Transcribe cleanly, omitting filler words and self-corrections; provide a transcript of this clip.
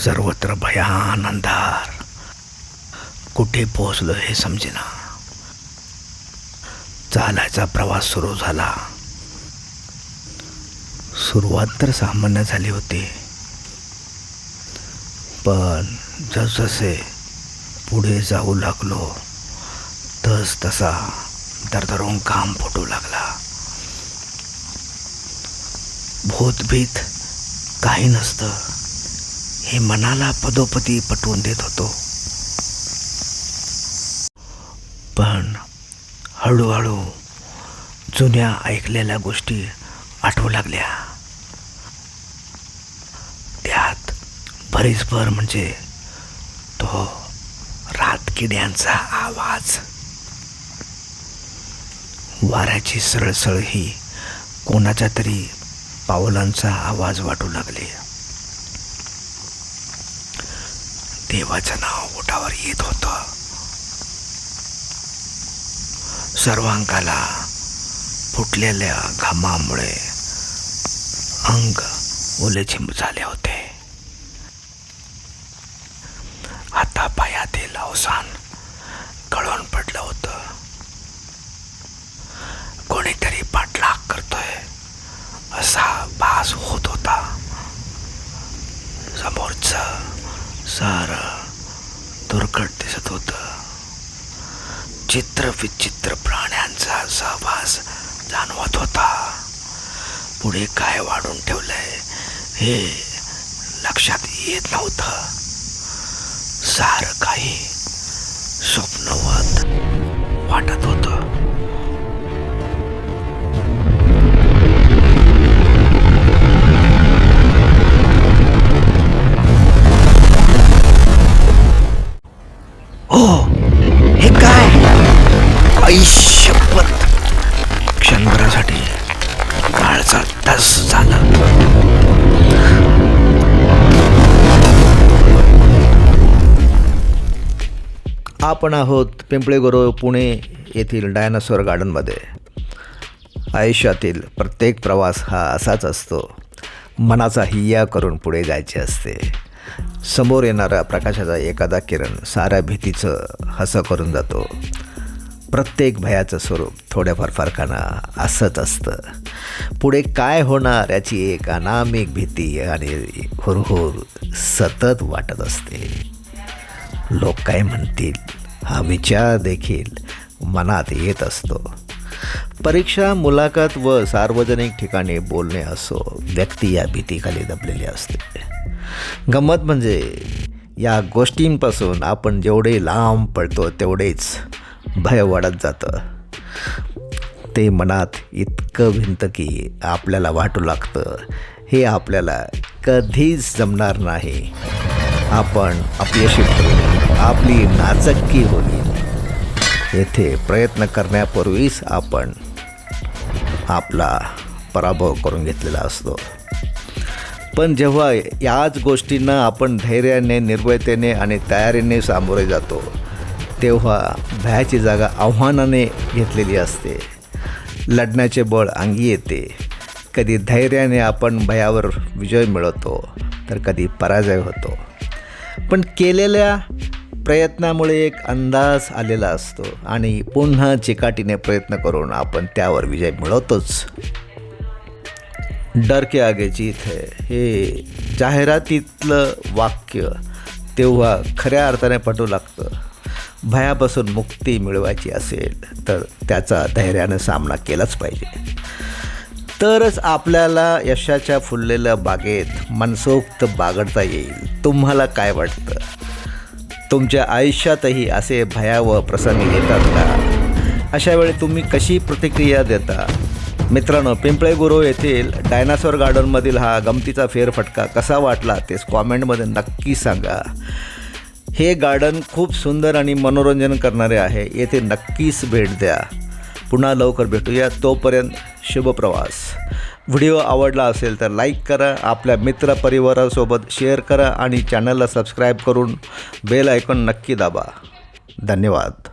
सर्वत्र भयान अंधार. कुठे पोहोचलो हे समजेना. चालायचा प्रवास सुरू झाला. सुरुवात तर सामान्य झाली होती, पण जसजसे पुढे जाऊ लागलो तस तसा दरदरून घाम फुटू लागला. भूतभीत काही नसतं हे मनाला पदोपदी पटवून देत होतो. पण हळूहळू जुन्या ऐकलेल्या गोष्टी आठवू लागल्या. त्यात भरीसभर म्हणजे तो रातकिड्यांचा आवाज, वाऱ्याची सळसळ ही कोणाच्या तरी पावलांचा आवाज वाटू लागले. देवाचं नाव ओठावर येत होतं. सर्वांगाला फुटलेल्या घामामुळे अंग ओलेचिंब झाले होते. हातापायातील अवसान गळून पडलं होतं. कोणीतरी पाठलाग करतोय असा भास होत होता. समोरचं सारं दुर्गट दिसत होतं. चित्र विचित्र प्राण्यांचा सहवास जाणवत होता. पुढे काय वाढून ठेवलंय हे लक्षात येत नव्हतं. सारं काही स्वप्नवत वाटत होतं. हो, हे काय? आयुष्यभर क्षणभरासाठी काळचा धस झाला. आपण आहोत पिंपळे गुरव पुणे येथील डायनासोर गार्डनमध्ये. आयुष्यातील प्रत्येक प्रवास हा असाच असतो. मनाचा हिय्या करून पुढे जायचे असते. समोर येणारा प्रकाशाचा एखादा किरण साऱ्या भीतीचं हसं करून जातो. प्रत्येक भयाचं स्वरूप थोड्याफार फरकानं असंच असतं. पुढे काय होणार याची एक अनामिक भीती आणि हुरहुर सतत वाटत असते. लोक काय म्हणतील हा विचार देखील मनात येत असतो. परीक्षा, मुलाखत व सार्वजनिक ठिकाणी बोलणे असो, व्यक्ती या भीतीखाली दबलेली असते. गंमत म्हणजे या गोष्टींपासून आपण जेवढे लांब पळतो तेवढेच भय वाढत जातं. ते मनात इतकं भिनतं की आपल्याला वाटू लागतं हे आपल्याला कधीच जमणार नाही. आपण अपयशी ठरू, आपली नाचक्की होईल. येथे प्रयत्न करण्यापूर्वीच आपण आपला पराभव करून घेतलेला असतो. पण जेव्हा याच गोष्टींना आपण धैर्याने, निर्भयतेने आणि तयारीने सामोरे जातो तेव्हा भयाची जागा आव्हानाने घेतलेली असते. लढण्याचे बळ अंगी येते. कधी धैर्याने आपण भयावर विजय मिळवतो तर कधी पराजय होतो. पण केलेल्या प्रयत्नामुळे एक अंदाज आलेला असतो आणि पुन्हा चिकाटीने प्रयत्न करून आपण त्यावर विजय मिळवतोच. डर के आगे जीत है हे जाहिरातीतलं वाक्य तेव्हा खऱ्या अर्थाने पटू लागतं. भयापासून मुक्ती मिळवायची असेल तर त्याचा धैर्यानं सामना केलाच पाहिजे. तरच आपल्याला यशाच्या फुललेल्या बागेत मनसोक्त बागडता येईल. तुम्हाला काय वाटतं? तुमच्या आयुष्यातही असे भयावह प्रसंग येतात का? अशा वेळी तुम्ही कशी प्रतिक्रिया देता? मित्रांनो, पिंपळे गुरव येथील डायनासोर गार्डनमधील हा गमतीचा फेरफटका कसा वाटला ते कॉमेंटमध्ये नक्की सांगा. हे गार्डन खूप सुंदर आणि मनोरंजन करणारे आहे. येथे नक्कीच भेट द्या. पुन्हा लवकर भेटूया. तोपर्यंत शुभप्रवास. व्हिडिओ आवडला असेल तर लाईक करा, आपल्या मित्रपरिवारासोबत शेअर करा आणि चॅनलला सबस्क्राईब करून बेल आयकॉन नक्की दाबा. धन्यवाद.